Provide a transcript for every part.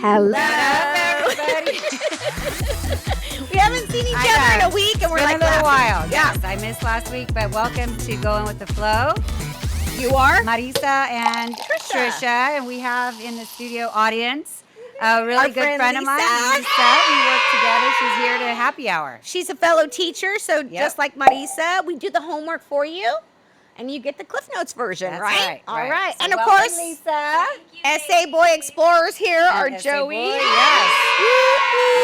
Hello. Everybody. We haven't seen each other in a week, and we're like a little while. Yeah. Yes, I missed last week, but welcome to Going with the Flow. You are? Marisa and Trisha, and we have in the studio audience a really good friend of mine, Lisa. We work together. She's here to happy hour. She's a fellow teacher, so just like Marisa, we do the homework for you, and you get the Cliff Notes version, That's right? All right. So and of welcome, course, Lisa. SA Boy Explorers here are And Joey. SA Boy, yes.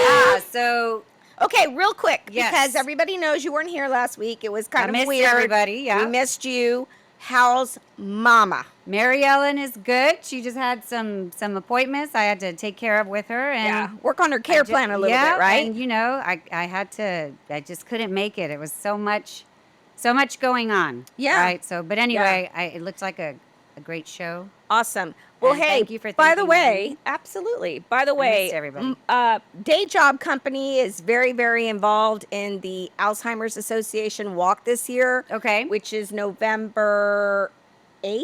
Yeah, so okay, real quick, Yes. because everybody knows you weren't here last week. It was kind I of missed weird. everybody, yeah. We missed you. How's Mama? Mary Ellen is good. She just had some appointments I had to take care of with her, and Work on her care plan a little bit, right? And you know, I just couldn't make it. It was so much going on. Yeah. Right. So, but anyway, it looked like a great show. Awesome. Well, And hey, thank you for by the thinking of way, me. absolutely. By the way, missed everybody. Day Job Company is very, very involved in the Alzheimer's Association walk this year. Okay. Which is November 8th.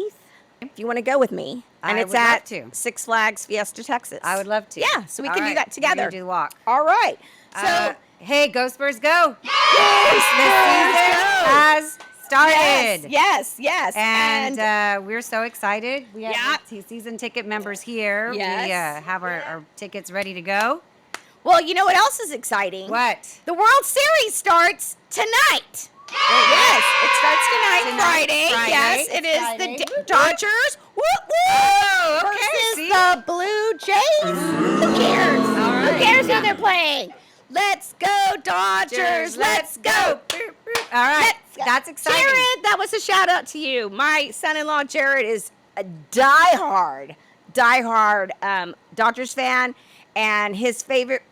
If you want to go with me. And I it's would love at to. Six Flags Fiesta, Texas. I would love to. Yeah, so we All can do right, that we're together. gonna do the walk. All right. So, Hey, Go Spurs, go! Go The season has started. yes. And we're so excited. We have Yeah. season ticket members here. Yes. We have our tickets ready to go. well, you know what else is exciting? What? The World Series starts tonight. Yes, it starts tonight, Friday. Yes, it is Friday. the Dodgers. Whoop, whoop. Oh, okay, Versus see? the Blue Jays. Who cares? All right. Who cares who they're playing? Let's go, Dodgers. Let's go. All right. Let's go. That's exciting. Jared, that was a shout out to you. My son-in-law, Jared, is a diehard Dodgers fan, and his favorite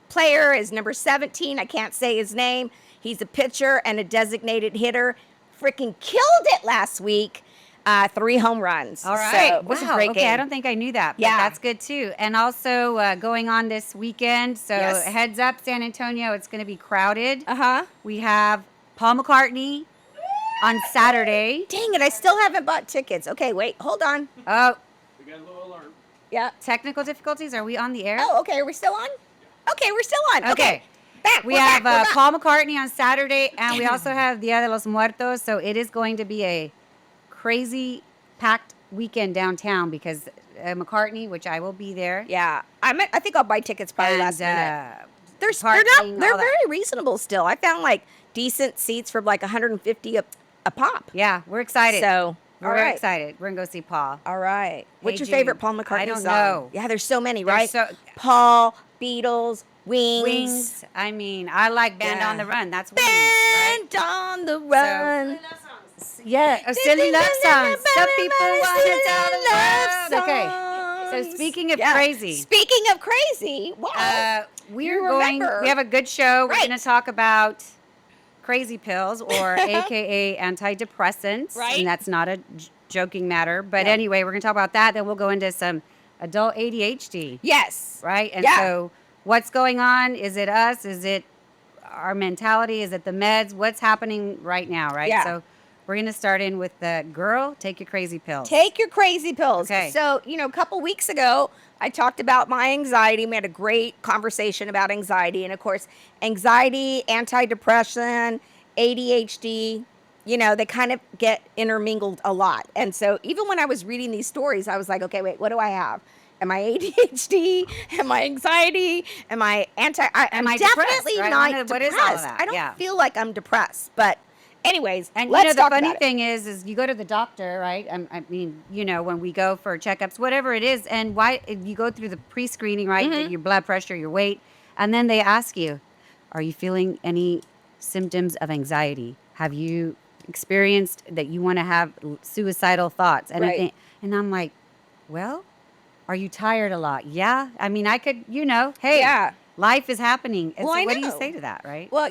player is number 17. I can't say his name. He's a pitcher and a designated hitter. Freaking killed it last week. 3 home runs. All right. So, it was a great okay, game. I don't think I knew that. But Yeah. that's good too. And also going on this weekend. So Yes. heads up, San Antonio, it's going to be crowded. Uh-huh. We have Paul McCartney on Saturday. Dang it, I still haven't bought tickets. Okay, wait, hold on. Oh, We got a little alarm. Yeah. technical difficulties. Are we on the air? Oh, okay, are we still on? Okay, we're still on. Okay. Back, We we're have back, we're back. Paul McCartney on Saturday, and we also have Dia de los Muertos. So it is going to be a crazy packed weekend downtown because McCartney, which I will be there. Yeah, I think I'll buy tickets probably and, last minute. They're parking, they're all that. very reasonable still. I found like decent seats for like 150 a pop. Yeah, we're excited. So, we're all very right. excited. We're gonna go see Paul. All right. What's your Jude. favorite Paul McCartney I don't song? know. Yeah, there's so many, There's right? so- Paul, Beatles, Wings. Wings. I mean, I like Band Yeah. on the Run. That's Wings, right? Band on the run. Yeah, silly love songs. Some people want to tell the Love world. Okay. So songs. speaking of Yeah. crazy, Speaking of crazy, wow. we're You going. remember. We have a good show. We're Right. going to talk about crazy pills, or AKA antidepressants. Right. And that's not a joking matter. But No. anyway, we're going to talk about that. Then we'll go into some adult ADHD. Yes. Right? And Yeah. so what's going on? Is it us? Is it our mentality? Is it the meds? What's happening right now, right? Yeah. So we're going to start in with the girl, take your crazy pills. Take your crazy pills. Okay. So, a couple weeks ago, I talked about my anxiety. We had a great conversation about anxiety. And of course, anxiety, antidepressant, ADHD, they kind of get intermingled a lot. And so even when I was reading these stories, I was like, okay, wait, what do I have? Am I ADHD? Am I anxiety? Am I I'm I depressed, definitely right? not What depressed. is all of that? I don't Yeah. feel like I'm depressed. But anyways, And let's the talk funny about it. thing is you go to the doctor, right? I mean, when we go for checkups, whatever it is, and why you go through the pre-screening, right? Mm-hmm. Your blood pressure, your weight, and then they ask you, are you feeling any symptoms of anxiety? Have you experienced that you want to have suicidal thoughts? And Right. and I'm like, well, are you tired a lot? Yeah. I mean, I could, hey, Yeah. life is happening. And Well, so I what do you know. say to that, right? Well,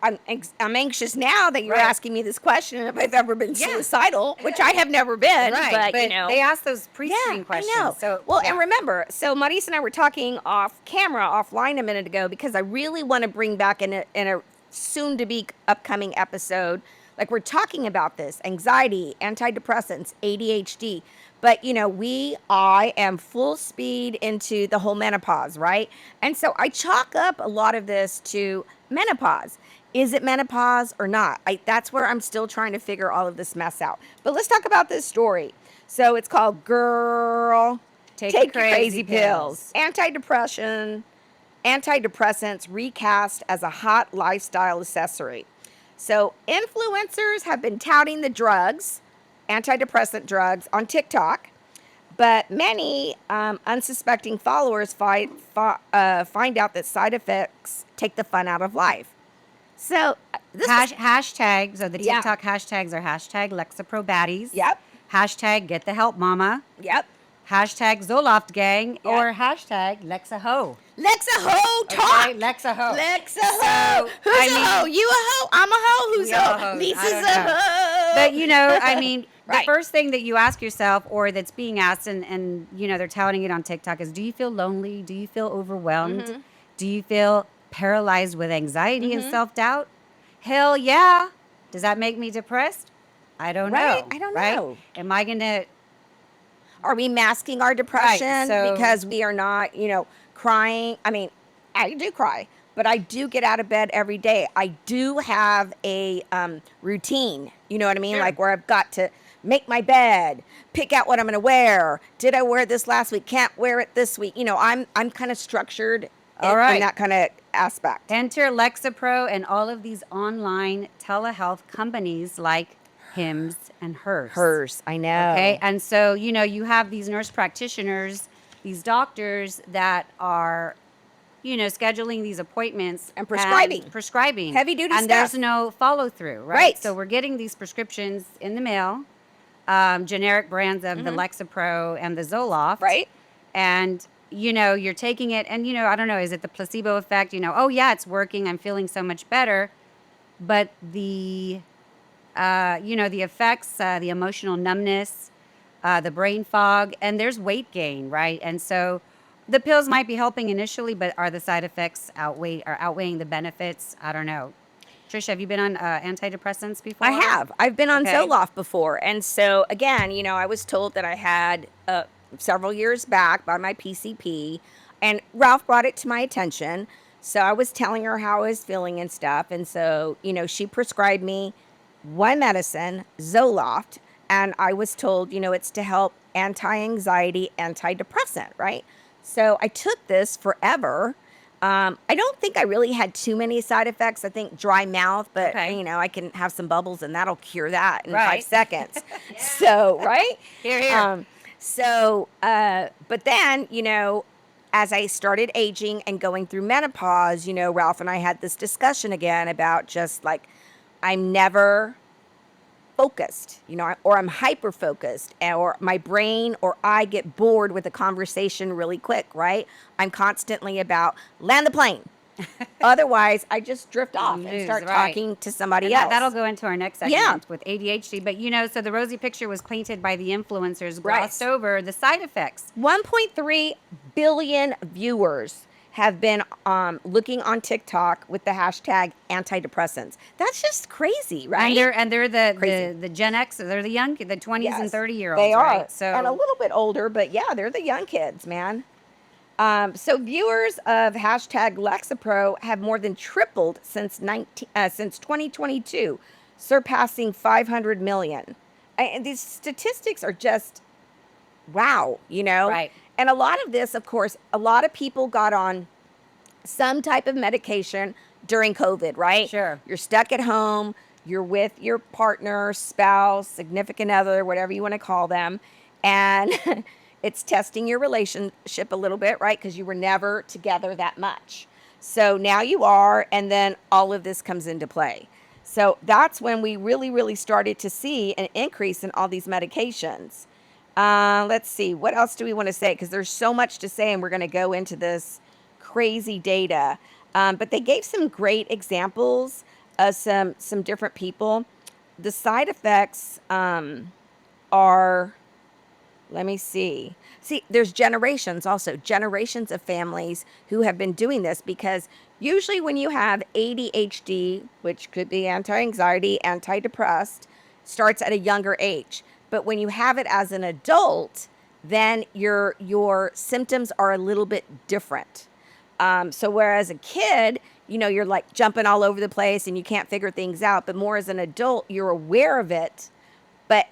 I'm anxious now that you're Right. asking me this question if I've ever been Yeah. suicidal, which I have never been. Right, But, they ask those pre-screen questions. I know. So, well, yeah. and remember, so Marisa and I were talking offline a minute ago because I really want to bring back in a soon-to-be upcoming episode Like we're talking about this anxiety, antidepressants, ADHD. But I am full speed into the whole menopause, right? And so I chalk up a lot of this to menopause. Is it menopause or not? That's where I'm still trying to figure all of this mess out. But let's talk about this story. So it's called Girl, Take Your Crazy Pills. pills. Antidepressants recast as a hot lifestyle accessory. So influencers have been touting the drugs, antidepressant drugs, on TikTok, but many unsuspecting followers find out that side effects take the fun out of life. So Hashtag, so the Yeah. TikTok hashtags are hashtag Lexapro baddies. Yep. Hashtag get the help mama. Yep. Hashtag Zoloft gang. Yep. Or hashtag Lexa-ho. Lexa Ho talk. Okay, Lexa-ho. Lexa Ho. So, Who's I a mean- hoe? You a hoe? I'm a hoe. Who's We a all hoe? hoes. I Lisa's don't a know. hoe. But I mean, the Right. first thing that you ask yourself, or that's being asked, and they're touting it on TikTok, is: do you feel lonely? Do you feel overwhelmed? Mm-hmm. Do you feel paralyzed with anxiety and self-doubt? Hell yeah. Does that make me depressed? I don't Right? know. I don't right? know. Am I gonna? Are we masking our depression so- because we are not, crying? I mean, I do cry, but I do get out of bed every day. I do have a routine, you know what I mean? Sure. Like where I've got to make my bed, pick out what I'm going to wear. Did I wear this last week? Can't wear it this week. I'm kind of structured All in right. that kind of aspect. Enter Lexapro and all of these online telehealth companies like Hims and Hers. I know. Okay. And so, you have these nurse practitioners, these doctors that are, scheduling these appointments And prescribing. Heavy Heavy-duty and there's stuff. no follow through, right? Right. So we're getting these prescriptions in the mail, generic brands of the Lexapro and the Zoloft. Right. And, you're taking it and, I don't know, is it the placebo effect? Oh, yeah, it's working. I'm feeling so much better. But the effects, the emotional numbness, the brain fog, and there's weight gain, right? And so the pills might be helping initially, but are the side effects outweighing the benefits? I don't know. Trisha, have you been on antidepressants before? I have. I've been on Okay. Zoloft before. And so, again, I was told that I had several years back by my PCP, and Ralph brought it to my attention. So I was telling her how I was feeling and stuff. And so, she prescribed me one medicine, Zoloft, and I was told, it's to help anti-anxiety, antidepressant, right? So I took this forever. I don't think I really had too many side effects. I think dry mouth, but Okay. I can have some bubbles and that'll cure that in Right. 5 seconds. So, right? Here, here. But then, as I started aging and going through menopause, Ralph and I had this discussion again about just like, I'm never focused, or I'm hyper focused, or my brain or I get bored with a conversation really quick, right? I'm constantly about land the plane. Otherwise, I just drift off and Lose, start right. talking to somebody And else. that'll go into our next segment Yeah. with ADHD. But, so the rosy picture was painted by the influencers, Right. glossed over the side effects. 1.3 billion viewers have been looking on TikTok with the hashtag antidepressants. That's just crazy, right? And they're the Crazy. Gen X. They're the young, the 20s and Yes, 30-year-olds. They are. Right? So And a little bit older, but yeah, they're the young kids, man. So viewers of hashtag Lexapro have more than tripled since 2022, surpassing 500 million. And these statistics are just wow, Right. And a lot of this, of course, a lot of people got on some type of medication during COVID, right? Sure. You're stuck at home, you're with your partner, spouse, significant other, whatever you want to call them, and it's testing your relationship a little bit, right? Because you were never together that much. So now you are, and then all of this comes into play. So that's when we really, really started to see an increase in all these medications. Let's see, what else do we want to say? Because there's so much to say, and we're going to go into this crazy data. But they gave some great examples of some different people. The side effects are Let me see. See, there's generations also, generations of families who have been doing this because usually when you have ADHD, which could be anti-anxiety, antidepressed, starts at a younger age. But when you have it as an adult, then your symptoms are a little bit different. So whereas a kid, you're like jumping all over the place and you can't figure things out, but more as an adult, you're aware of it, but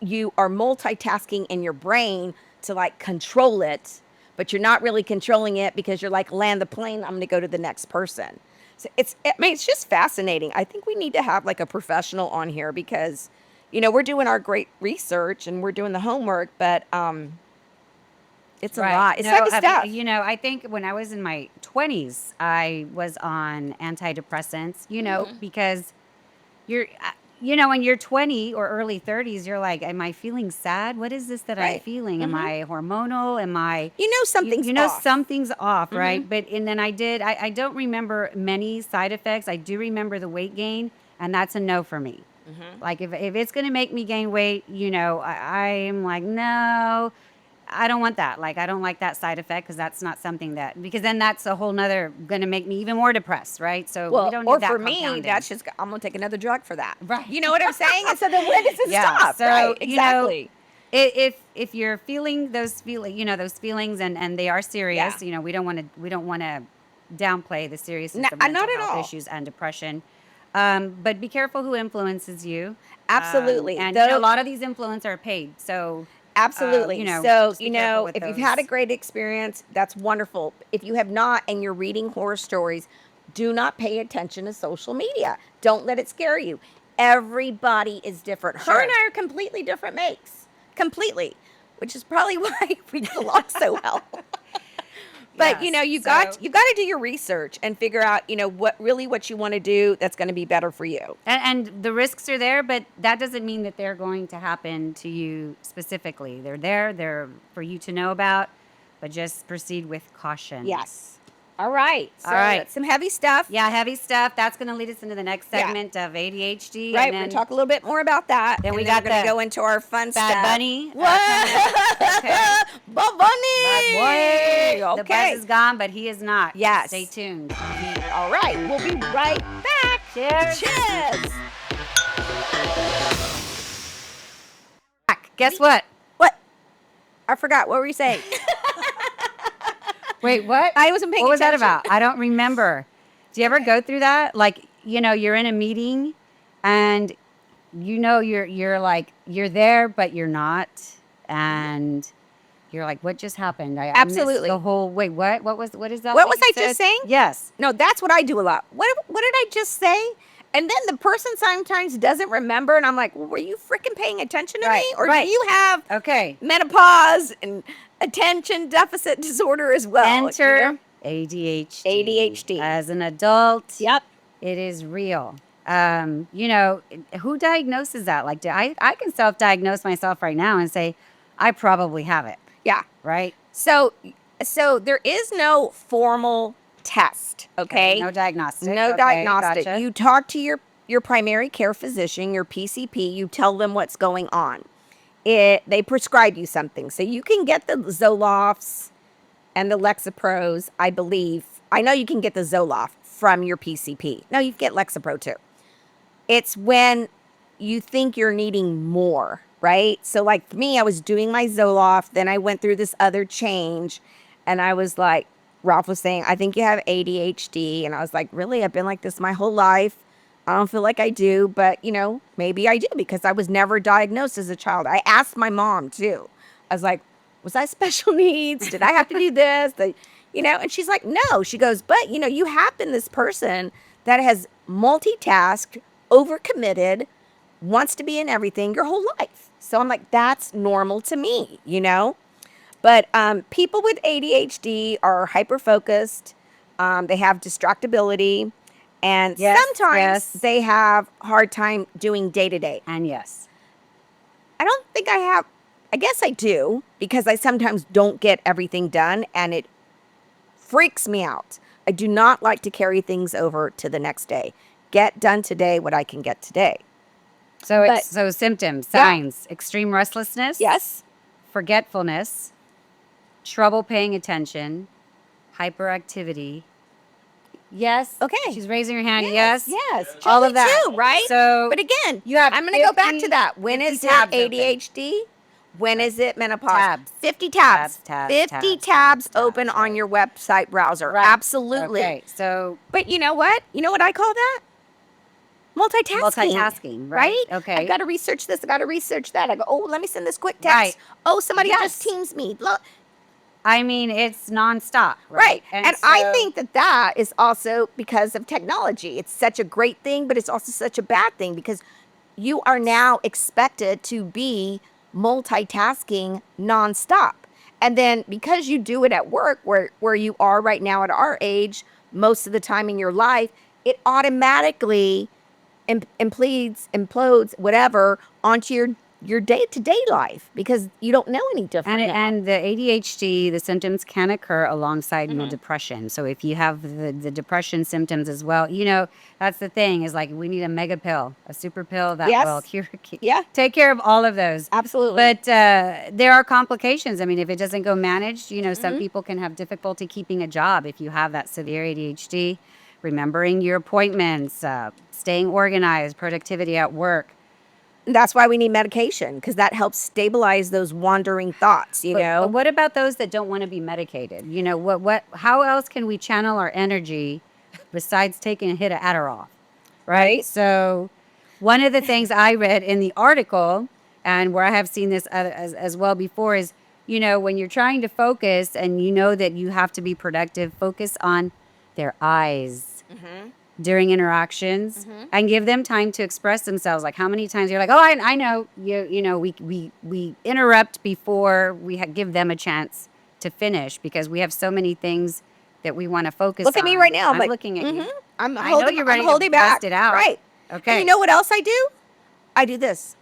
you are multitasking in your brain to like control it, but you're not really controlling it because you're like, land the plane, I'm going to go to the next person. So it's just fascinating. I think we need to have like a professional on here because, we're doing our great research and we're doing the homework, but it's a Right. lot. It's No, heavy stuff. I think when I was in my 20s, I was on antidepressants, because you're, when you're 20 or early 30s, you're like, am I feeling sad? What is this that I'm Right. feeling? Am I hormonal? Am I, Something's off. something's off, right? And then I don't remember many side effects. I do remember the weight gain, and that's a no for me. Like if it's going to make me gain weight, I am like, no, I don't want that. Like, I don't like that side effect because that's not something because then that's a whole nother going to make me even more depressed, right? So we Well, don't or need that for me, compounding. that's just I'm gonna take another drug for that. Right. You know what I'm saying? And so then when does it Yeah. stop? So, Right. Exactly. if you're feeling those feelings and they are Yeah. serious, we don't want to downplay the seriousness of Not mental at health all. issues and depression. But be careful who influences you. Absolutely. And a Though lot of these influencers are paid. So, absolutely. So, just be careful with if you've had a those. great experience, that's wonderful. If you have not and you're reading horror stories, do not pay attention to social media. Don't let it scare you. Everybody is different. Her Sure. and I are completely different makes. Completely. Which is probably why we get along so well. But Yes. you So, got to do your research and figure out what you want to do that's going to be better for you. and the risks are there, but that doesn't mean that they're going to happen to you specifically. They're there. They're for you to know about, but just proceed with caution. Yes. All right. So All right. that's some heavy stuff. Yeah, heavy stuff. That's going to lead us into the next Yeah. segment of ADHD. Right. And We're then gonna talk a little bit more about that. Then we and got we're gonna the go into our fun Bad stuff. Bunny. What? Okay. Bad Bunny. Bad boy. The Okay. buzz is gone, but he is not. Yes. Stay tuned. All right. We'll be right back. Cheers. Cheers. Guess what? What? I forgot. What were you saying? Wait, what? I wasn't paying What was that attention. about? I don't remember. Do you ever go through that? Like, you're in a meeting and you're like you're there but you're not, and you're like, what just happened? I missed Absolutely. the whole wait, what is that? What that was you I just said? saying? Yes. No, that's what I do a lot. What did I just say? And then the person sometimes doesn't remember, and I'm like, well, were you freaking paying attention to Right, me? Or right. do you have Okay. menopause and attention deficit disorder as well? Enter ADHD. ADHD. As an adult, Yep. it is real. Who diagnoses that? Like, I can self-diagnose myself right now and say, I probably have it, Yeah. right? So there is no formal test, okay? No diagnostic. No Okay, diagnostic. gotcha. You talk to your primary care physician, your PCP, you tell them what's going on. They prescribe you something. So you can get the Zolofts and the Lexapros, I believe. I know you can get the Zoloft from your PCP. No, you can get Lexapro too. It's when you think you're needing more, right? So like for me, I was doing my Zoloft, then I went through this other change, and I was like, Ralph was saying, I think you have ADHD. And I was like, really? I've been like this my whole life. I don't feel like I do, but maybe I do because I was never diagnosed as a child. I asked my mom too. I was like, was I special needs? Did I have to do this? And she's like, no. She goes, but you have been this person that has multitasked, overcommitted, wants to be in everything your whole life. So I'm like, that's normal to me. But people with ADHD are hyper focused. They have distractibility, and Yes, sometimes yes. they have hard time doing day to day. And yes. I don't think I have. I guess I do because I sometimes don't get everything done, and it freaks me out. I do not like to carry things over to the next day. Get done today what I can get today. So But- it's symptoms, Yeah. signs, extreme restlessness. Yes. forgetfulness, trouble paying attention, hyperactivity. Yes. Okay. She's raising her hand. Yes, Yes. yes. All Joey of that. too, right? So But again, you have I'm going to go back to 50 that. When 50 is it tabs open. ADHD? When Right. is it menopause? Tabs. 50 tabs. Tabs, 50 tabs, tabs tabs, open tabs, on right. your website browser. Right. Absolutely. Okay. So But you know what? You know what I call that? Multitasking. multitasking, Right? right? I've Okay. got to research this. I've got to research that. I go, oh, let me send this quick text. Right. Oh, somebody just Yes. teams me. Look. I mean, it's nonstop, Right. right? And I think that that is also because of technology. It's such a great thing, but it's also such a bad thing because you are now expected to be multitasking nonstop. And then because you do it at work where you are right now at our age, most of the time in your life, it automatically implodes whatever onto your day-to-day life because you don't know any different now. And the ADHD, the symptoms can occur alongside, depression. So if you have the depression symptoms as well, that's the thing is like we need a mega pill, a super pill that Yes. will Yeah. take care of all of those. Absolutely. But there are complications. I mean, if it doesn't go managed, some people can have difficulty keeping a job if you have that severe ADHD, remembering your appointments, staying organized, productivity at work. That's why we need medication because that helps stabilize those wandering thoughts, But what about those that don't want to be medicated? How else can we channel our energy besides taking a hit of Adderall? Right? So one of the things I read in the article and where I have seen this as well before is, when you're trying to focus and you know that you have to be productive, focus on their eyes during interactions and give them time to express themselves. Like how many times you're like, oh, I know we interrupt before we give them a chance to finish because we have so many things that we want to focus on. Look at me right now. I'm like, looking at you. I'm I know you're ready I'm holding to back. bust it out. Right. Okay. And you know what else I do? I do this.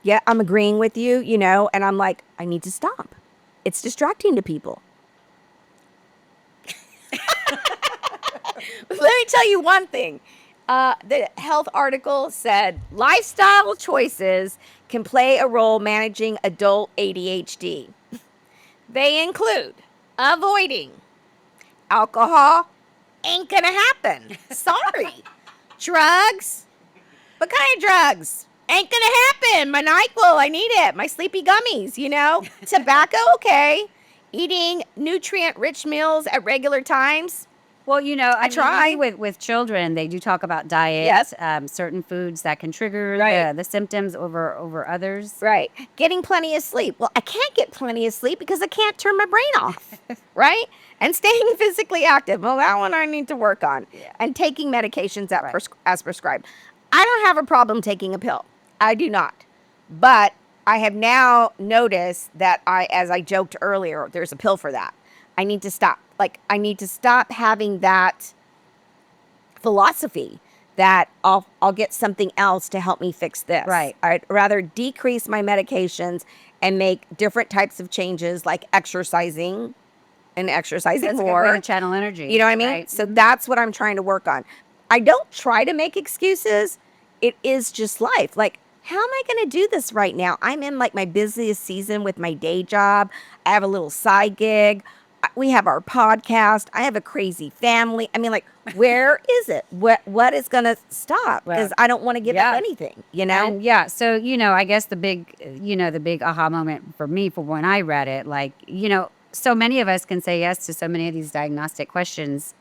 Yeah, I'm agreeing with you, and I'm like, I need to stop. It's distracting to people. Let me tell you one thing. The health article said lifestyle choices can play a role managing adult ADHD. They include avoiding alcohol, ain't gonna happen. Sorry. Drugs. What kind of drugs? Ain't gonna happen. My NyQuil, I need it. My sleepy gummies, Tobacco, okay. Eating nutrient-rich meals at regular times. Well, I try. mean, with children, they do talk about diet, Yes. certain foods that can trigger Right. the symptoms over others. Right. Getting plenty of sleep. Well, I can't get plenty of sleep because I can't turn my brain off. Right? And staying physically active. Well, that one I need to work on. Yeah. And taking medications Right. as prescribed. I don't have a problem taking a pill. I do not. But I have now noticed that as I joked earlier, there's a pill for that. I need to stop. Like, I need to stop having that philosophy that I'll get something else to help me fix this. Right. I'd rather decrease my medications and make different types of changes like exercising and exercising That's a good more. way to channel energy. You know what I mean? Right. So that's what I'm trying to work on. I don't try to make excuses. It is just life. Like, how am I going to do this right now? I'm in like my busiest season with my day job. I have a little side gig. We have our podcast. I have a crazy family. I mean, like, where is it? What is going to stop? Because I don't want to give up anything, And yeah, so I guess the big aha moment for me for when I read it, like so many of us can say yes to so many of these diagnostic questions.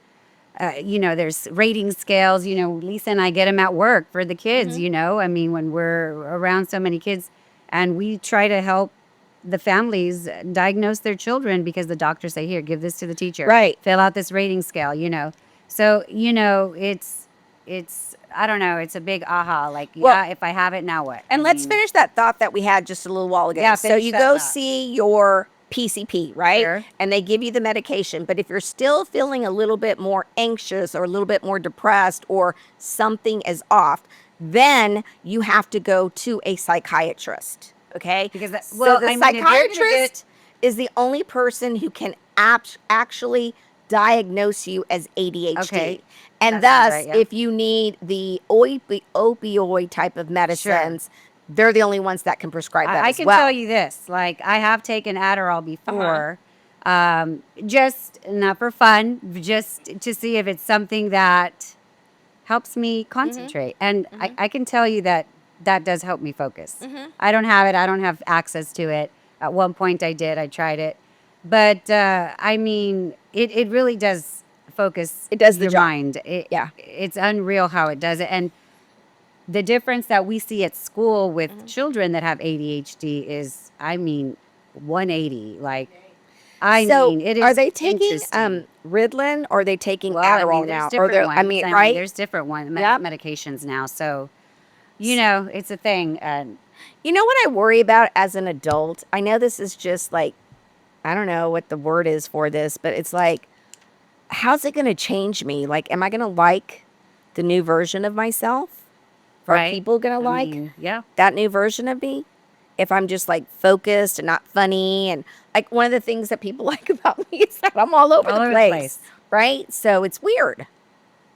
There's rating scales. Lisa and I get them at work for the kids. I mean, when we're around so many kids, and we try to help the families diagnose their children because the doctors say, here, give this to the teacher. Right. Fill out this rating scale, So, it's, I don't know, it's a big aha. Like, if I have it, now what? And let's finish that thought that we had just a little while ago. Yeah, so finish you that go thought. see your PCP, right? Sure. And they give you the medication. But if you're still feeling a little bit more anxious or a little bit more depressed or something is off, then you have to go to a psychiatrist. Okay? Because if you're gonna psychiatrist is the only person who can actually diagnose you as ADHD. Okay. And That sounds thus, right, yeah. if you need the opioid type of medicines, they're the only ones that can prescribe that I as can well. tell you this, like I have taken Adderall before, just not for fun, just to see if it's something that helps me concentrate. And I can tell you that that does help me focus. I don't have it. I don't have access to it. At one point I did. I tried it. But I mean, it really does focus It does the your job. mind. Yeah. It's unreal how it does it. And the difference that we see at school with children that have ADHD is, I mean, 180. Like, I So, mean, it are is they taking interesting. Ritalin or are they taking Well, I Adderall mean, there's now? Or different I ones. mean, I mean, right? there's different Yep. medications now. So, you know, it's a thing. And You know what I worry about as an adult? I know this is just like, I don't know what the word is for this, but it's like, how's it going to change me? Like, am I going to like the new version of myself? Are right? people going to I like mean, yeah. that new version of me? If I'm just like focused and not funny. And like one of the things that people like about me is that I'm all over All the over the place. place. Right? So it's weird.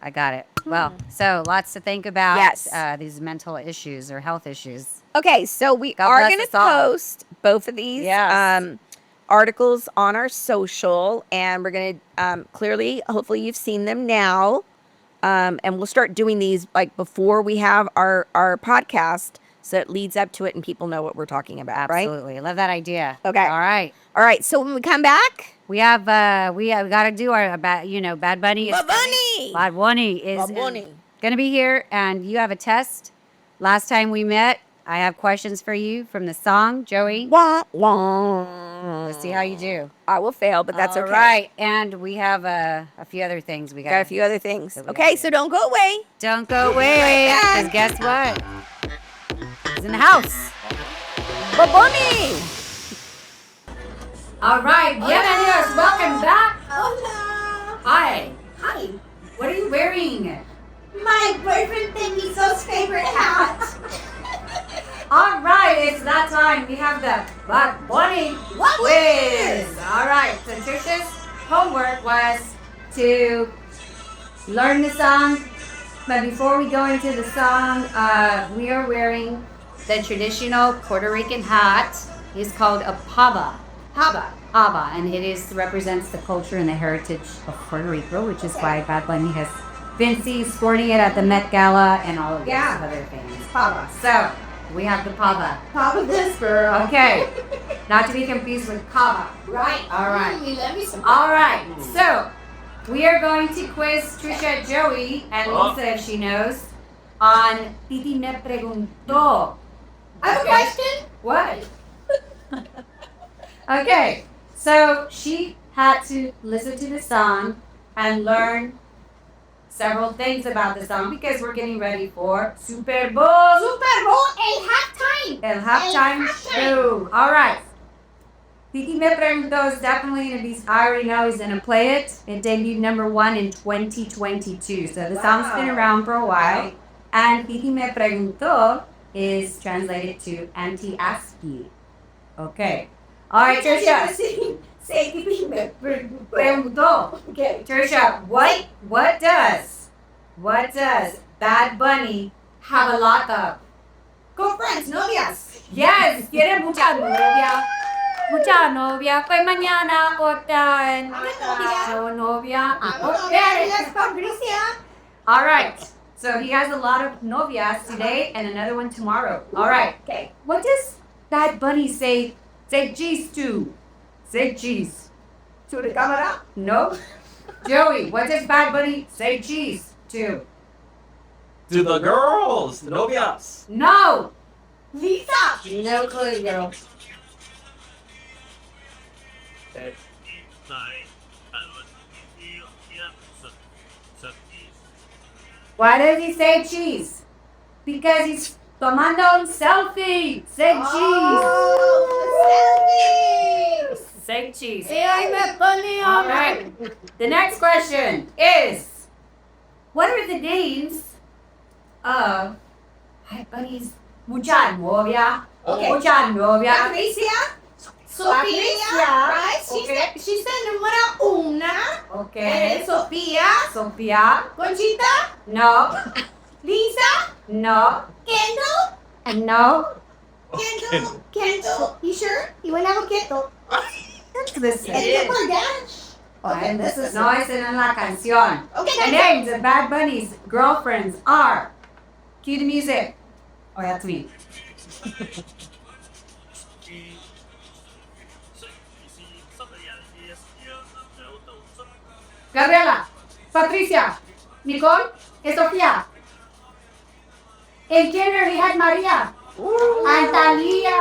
I got it. Well, so lots to think about. Yes. These mental issues or health issues. Okay, so we God are bless going us to all. post both of these Yes. articles on our social, and we're going to clearly, hopefully, you've seen them now, and we'll start doing these like before we have our podcast, so it leads up to it, and people know what we're talking about, right? Absolutely. I love that idea. Okay. All right. All right. So when we come back, We have got to do our Bad Bunny. Bunny. Bad Bunny is Bad Bunny. going to be here, and you have a test. Last time we met, I have questions for you from the song, Joey. Wah, wah. Let's see how you do. I will fail, but that's All okay. right, and we have a few other things we Got a few other things. we Okay, gotta so don't go away. Don't go away, back. because guess what? He's in the house. Bunny. All right, bienvenidos. Welcome back. Hola. Hi. Hi. What are you wearing? My boyfriend Deniso's favorite hat. All right, it's that time. We have the Bad Bunny quiz. All right, so Trisha's homework was to learn the song. But before we go into the song, we are wearing the traditional Puerto Rican hat. It's called a pava. Haba, and it represents the culture and the heritage of Puerto Rico, which is why Bad Bunny has been seen sporting it at the Met Gala and all of these other things. Papa. So, we have the pava. Papa this girl. Okay, not to be confused with kava. Right. All right. You let me some. All right, so we are going to quiz Trisha, Joey, and Lisa, if she knows, on Titi Me Preguntó. I have a question. What? Okay, so she had to listen to the song and learn several things about the song because we're getting ready for Super Bowl. Super Bowl el halftime. El halftime show. All right. Titi Me Preguntó is definitely going to be, I already know he's going to play it. It debuted #1 in 2022. So the song's been around for a while. And Titi Me Preguntó is translated to Auntie Asked You. Okay. All right, Trisha. Say Titi me Preguntó. Okay. Trisha, what does Bad Bunny have a lot of? Girlfriends, novias. Yes, tiene mucha novia. Mucha novia. Pues mañana cortan. So novia. Okay. Yes, Patricia. All right. So he has a lot of novias today and another one tomorrow. All right. Okay. What does Bad Bunny say cheese to? Say cheese. To the camera. No. Joey, what does Bad Bunny say cheese to? To the girls, the novias. No. Lisa. No clue, girl. Why does he say cheese? Because he's tomando un selfie. Say Oh, cheese. Say cheese. Say I met Bunny. All right. The next question is, what are the names of Bad Bunny's mucha novia? Okay. Mucha novia. Patricia. Sofía. Right. She's the número una. Okay. Sofía. Sophia. Conchita. No. Lisa. No. Kendall. And no. Kendall. You sure? You wouldn't have a Kendall. Listen. Kendall for dad? And this is no es en la canción. Okay, The names of Bad Bunny's girlfriends are. Cue the music. Oh, that's me. Gabriela, Patricia, Nicole, and Sofia. In kinder, he had Maria. And Talia.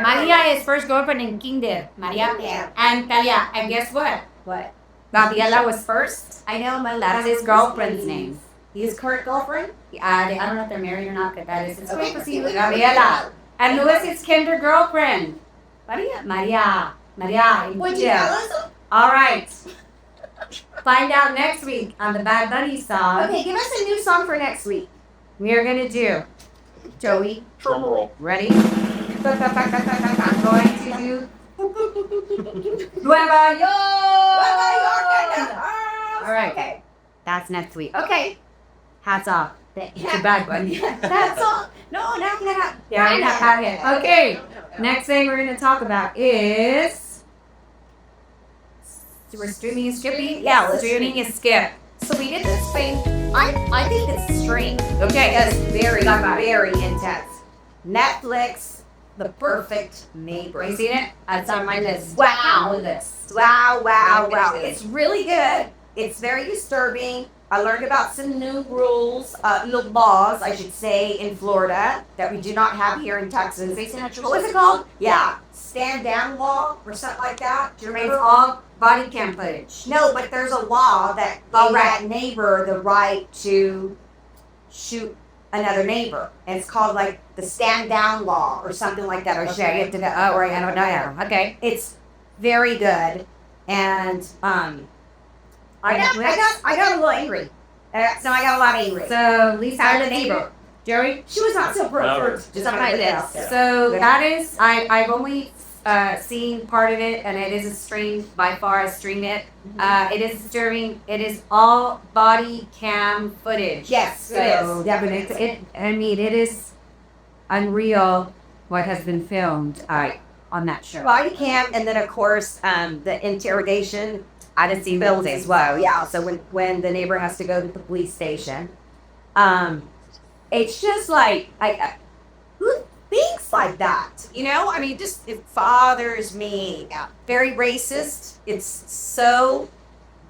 Maria is first girlfriend in kinder. Maria. Yeah. And Talia. And guess what? What? Gabriela was first. I know my That's his girlfriend's name. His current girlfriend? I don't know if they're married or not, but that is his Okay. girlfriend. Gabriela. And who is his kinder girlfriend? Maria. Maria. in Would you kinder. tell us? All right. Find out next week on the Bad Bunny song. Okay, give us a new song for next week. We are going to do. Joey, Drum roll. ready? I'm going to do. Nueva York. All right. Okay. That's next week. Okay. Hats off. It's a Bad Bunny. That's all. No, not that. Yeah, we're not having it. Okay. Next thing we're going to talk about is. We're streaming and skipping? Yeah, let's streaming and skip. So we did this thing. I think it's strange. Okay. It's very intense. Netflix, The Perfect Neighbor. Have you seen it? It's on my list. Wow. Wow. My goodness. It's really good. It's very disturbing. I learned about some new rules, new laws, I should say, in Florida that we do not have here in Texas. What was it called? Yeah, stand down law or something like that. Do you It's remember? all body cam footage. No, but there's a law that gave that neighbor the right to shoot another neighbor. And it's called like the stand down law or something like that. Okay, you have to go. Oh, right. I don't know. Okay. It's very good. And I got a little angry. So I got a lot angry. So Lisa, Found a neighbor. Joey. She was not so perfect. Just Something like this. So that is, I've only seen part of it, and it is a stream by far. I streamed it. It is disturbing. It is all body cam footage. Yes, it So is. definitely, I mean, it is unreal what has been filmed on that show. Body cam, and then of course the interrogation. I didn't see filmed as well. Yeah. So when the neighbor has to go to the police station, it's just like who thinks like that? You know, I mean, just it bothers me. Very racist. It's so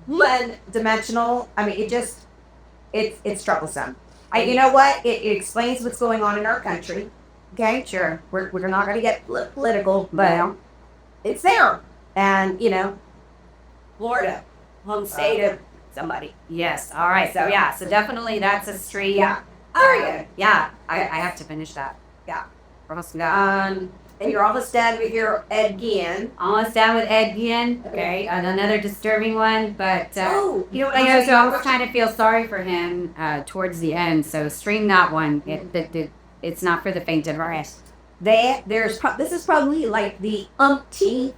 one-dimensional. I mean, it's troublesome. You know what? It explains what's going on in our country. Okay, sure. We're not going to get political, but it's there. And you know, Florida, home state of somebody. Yes. All right. So yeah. So definitely that's a stream. Yeah. Very good. Yeah. I have to finish that. Yeah. We're almost done. And you're almost done with your Ed Gein. Almost done with Ed Gein. Okay. And another disturbing one, but You know what? I know. So I was trying to feel sorry for him towards the end. So stream that one. It's not for the faint of heart. This is probably like the umpteenth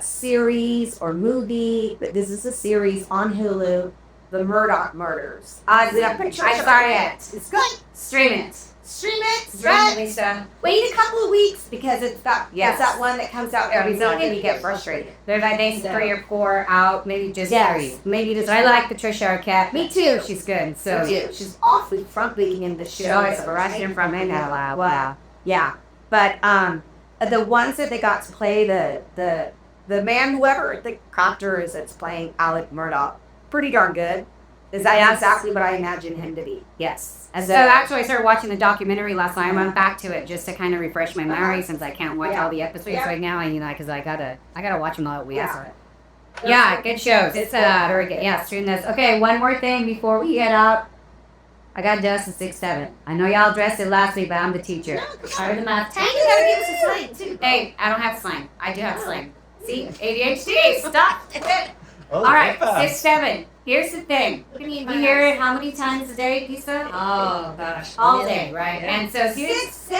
series or movie, but this is a series on Hulu, The Murdoch Murders. I started it. It's good. Stream it. Stream it. Stream it, Right? Lisa. Wait a couple of weeks because it's Yes. that one that comes out every So Sunday. then you get frustrated. There's I think 3 or 4 out, maybe just 3. Yes, maybe just. So I like Patricia Arquette. Me too. She's good. So Me too. She's awfully front looking in the show. She always Russian from in that loud. Wow. Yeah, but the ones that they got to play the man, whoever the copter is that's playing Alec Murdoch, pretty darn good. Is that exactly what I imagine him to be? Yes. So actually, I started watching the documentary last night. I went back to it just to kind of refresh my memory since I can't watch all the episodes right now. And because I gotta watch them all at once. Yeah, good shows. It's very good. Yeah, stream this. Okay, one more thing before we get out. I got dressed at 6'7". I know y'all dressed it last week, but I'm the teacher. I'm the math teacher. You gotta give us a slang too. Hey, I don't have slang. I do have slang. See, ADHD. Stop. Oh, All right, fast. 6'7". Here's the thing. You hear it how many times a day, Lisa? Oh gosh. All day, right? And so here's 6'7".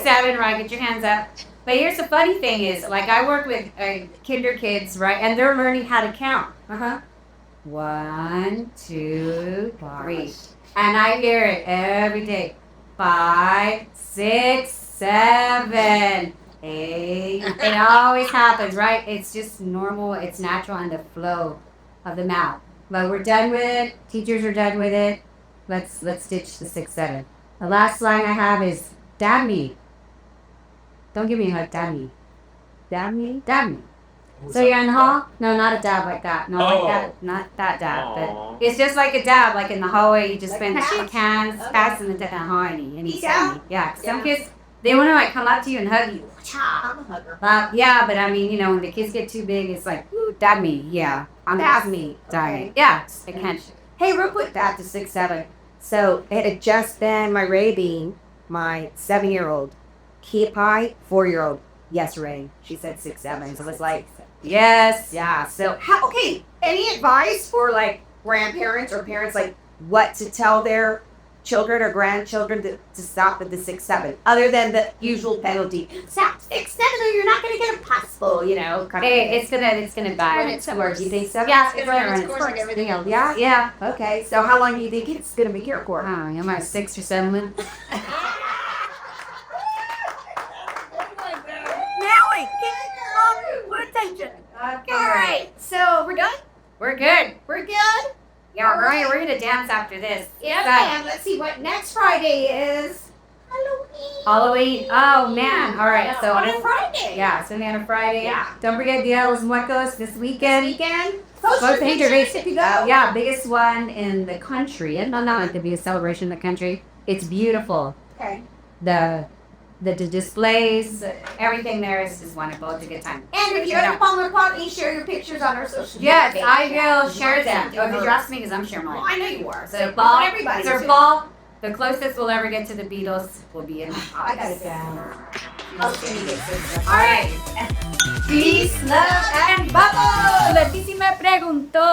6'7", right? Get your hands up. But here's the funny thing is, like I work with kinder kids, right? And they're learning how to count. 1, 2, 3. And I hear it every day. 5, 6, 7, 8. It always happens, right? It's just normal. It's natural in the flow of the mouth. But we're done with it. Teachers are done with it. Let's ditch the 6, 7. The last line I have is dab me. Don't give me a hug. Dab me. Dab me. Dab me. So you're in the hall? No, not a dab like that. No, like that. Not that dab. Aw. But it's just like a dab, like in the hallway. You just spend shake hands, pass in the hallway, and he's me. Yeah. Some kids, they want to like come up to you and hug you. I'm a hugger. Yeah, but I mean, when the kids get too big, it's like, ooh, dab me. Yeah. Dab me. Dying. Yeah. I can't. Hey, real quick, back to 6, 7. So it had just been my Ray being my 7-year-old. Key Pie, 4-year-old. Yes, Ray. She said 6, 7. So it's like, Yes. yeah. So, okay. Any advice for like grandparents or parents, like what to tell their children or grandchildren to stop at the 6, 7, other than the usual penalty? Stop 6, 7, or you're not going to get a possible, kind of. Hey, it's gonna Run buy. its course. You think so? Yeah, it's gonna run its course. like everything else. Yeah. Yeah. Okay. So how long do you think it's going to be here for? Am I 6 or 7? Nelly, put attention. Okay. All right. So we're done. We're good. We're good. Yeah, we're gonna dance after this. Yeah, So- man. Let's see what next Friday is. Halloween. Halloween. Oh man. All right. So on a Friday. yeah, it's gonna be on a Friday. Yeah. Don't forget Dia de los Muertos this weekend. Weekend. Post Post your pictures if you go. Yeah, biggest one in the country, and not the biggest celebration in the country. It's beautiful. Okay. The displays, everything there is wonderful. It's a good time. And if you're Yeah. at the Palmer Party, share your pictures on our social media. Yes, page. I will share them. Yeah. Oh, did you ask me? Because I'm sharing Well, mine. I know you are. So I fall, want everybody so to. fall, the closest we'll ever get to the Beatles will be in I got it down. All right. Peace, love, and bubble. Leticia me preguntó.